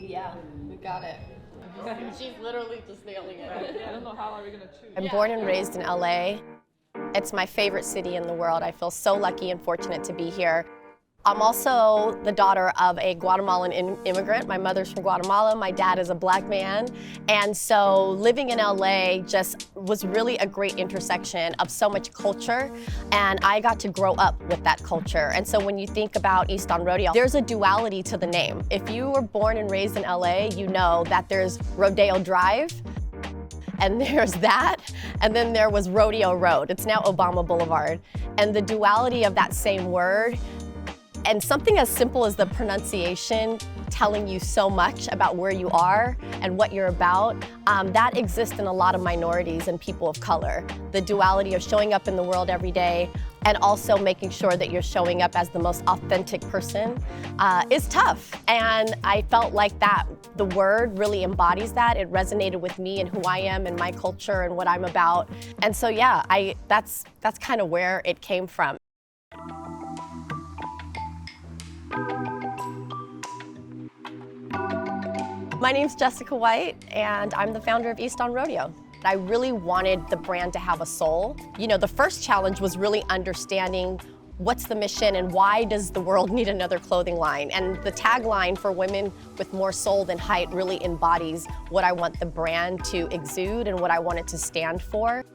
Yeah, we got it. She's literally just nailing it. I don't know how are we gonna choose. I'm born and raised in LA. It's my favorite city in the world. I feel so lucky and fortunate to be here. I'm also the daughter of a Guatemalan immigrant. My mother's from Guatemala, my dad is a black man. And so living in LA just was really a great intersection of so much culture, and I got to grow up with that culture. And so when you think about East on Rodeo, there's a duality to the name. If you were born and raised in LA, you know that there's Rodeo Drive, and there's that, and then there was Rodeo Road. It's now Obama Boulevard. And the duality of that same word, and something as simple as the pronunciation telling you so much about where you are and what you're about, that exists in a lot of minorities and people of color. The duality of showing up in the world every day and also making sure that you're showing up as the most authentic person is tough. And I felt like that the word really embodies that. It resonated with me and who I am and my culture and what I'm about. And so yeah, that's kind of where it came from. My name's Jessica White, and I'm the founder of East on Rodeo. I really wanted the brand to have a soul. You know, the first challenge was really understanding what's the mission and why does the world need another clothing line? And the tagline for women with more soul than height really embodies what I want the brand to exude and what I want it to stand for.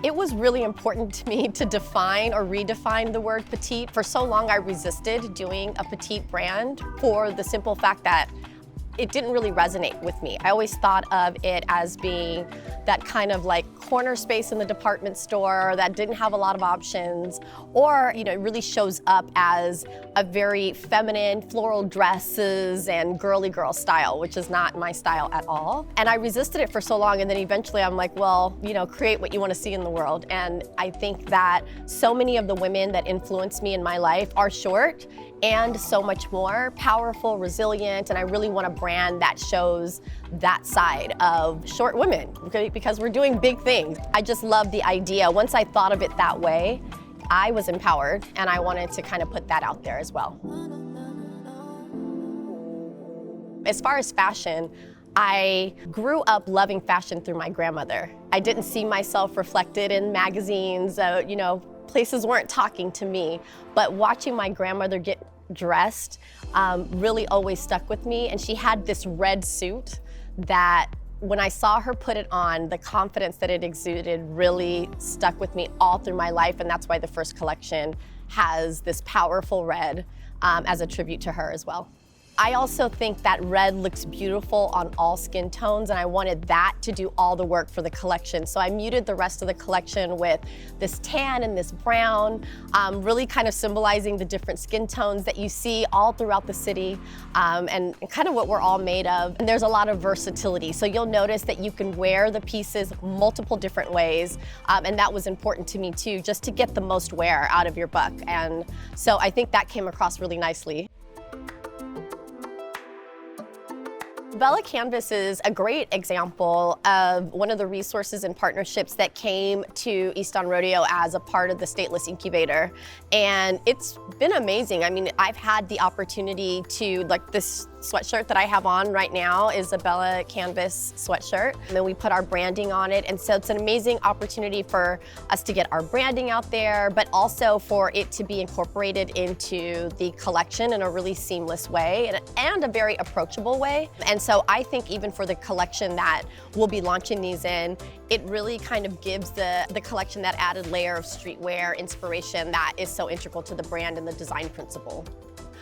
It was really important to me to define or redefine the word petite. For so long, I resisted doing a petite brand for the simple fact that it didn't really resonate with me. I always thought of it as being that kind of like corner space in the department store that didn't have a lot of options, or it really shows up as a very feminine floral dresses and girly girl style, which is not my style at all. And I resisted it for so long, and then eventually I'm like, well, create what you want to see in the world. And I think that so many of the women that influence me in my life are short and so much more powerful, resilient, and I really want a brand that shows that side of short women, okay? Because we're doing big things. I just love the idea. Once I thought of it that way, I was empowered, and I wanted to kind of put that out there as well. As far as fashion, I grew up loving fashion through my grandmother. I didn't see myself reflected in magazines, places weren't talking to me, but watching my grandmother get dressed really always stuck with me. And she had this red suit that when I saw her put it on, the confidence that it exuded really stuck with me all through my life. And that's why the first collection has this powerful red as a tribute to her as well. I also think that red looks beautiful on all skin tones, and I wanted that to do all the work for the collection. So I muted the rest of the collection with this tan and this brown, really kind of symbolizing the different skin tones that you see all throughout the city, and kind of what we're all made of. And there's a lot of versatility. So you'll notice that you can wear the pieces multiple different ways, and that was important to me too, just to get the most wear out of your buck. And so I think that came across really nicely. BELLA+CANVAS is a great example of one of the resources and partnerships that came to East on Rodeo as a part of the Stateless Incubator. And it's been amazing. I mean, I've had the opportunity to, like this sweatshirt that I have on right now is a BELLA+CANVAS sweatshirt. And then we put our branding on it. And so it's an amazing opportunity for us to get our branding out there, but also for it to be incorporated into the collection in a really seamless way and a very approachable way. And so I think even for the collection that we'll be launching these in, it really kind of gives the collection that added layer of streetwear inspiration that is so integral to the brand and the design principle.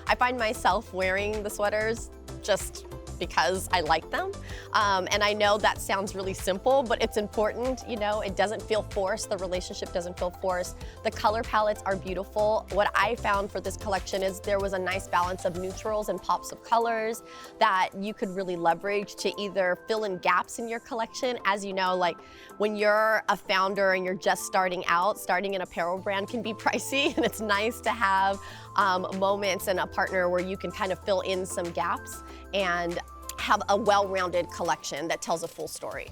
I find myself wearing the sweaters just because I like them. And I know that sounds really simple, but it's important, it doesn't feel forced, the relationship doesn't feel forced. The color palettes are beautiful. What I found for this collection is there was a nice balance of neutrals and pops of colors that you could really leverage to either fill in gaps in your collection. As you know, like when you're a founder and you're just starting out, starting an apparel brand can be pricey, and it's nice to have moments and a partner where you can kind of fill in some gaps and have a well-rounded collection that tells a full story.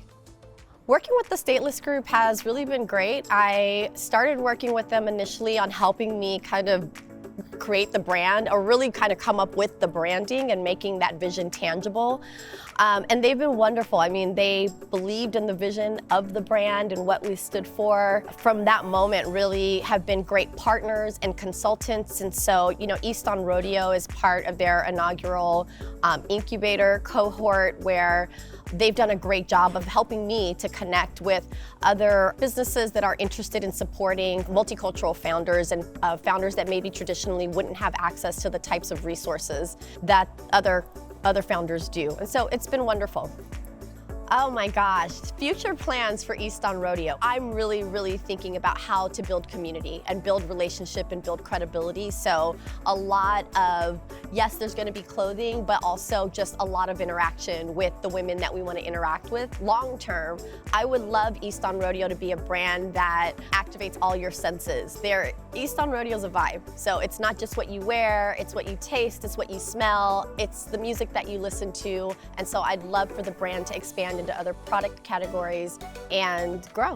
Working with the Stateless group has really been great. I started working with them initially on helping me kind of create the brand or really kind of come up with the branding and making that vision tangible. And they've been wonderful. I mean, they believed in the vision of the brand and what we stood for. From that moment, really have been great partners and consultants. And so, you know, East on Rodeo is part of their inaugural incubator cohort, where they've done a great job of helping me to connect with other businesses that are interested in supporting multicultural founders and founders that maybe traditionally wouldn't have access to the types of resources that other founders do. And so it's been wonderful. Oh my gosh, future plans for East on Rodeo. I'm really thinking about how to build community and build relationship and build credibility. So a lot of, yes, there's gonna be clothing, but also just a lot of interaction with the women that we wanna interact with. Long term, I would love East on Rodeo to be a brand that activates all your senses. East on Rodeo is a vibe. So it's not just what you wear, it's what you taste, it's what you smell, it's the music that you listen to. And so I'd love for the brand to expand into other product categories and grow.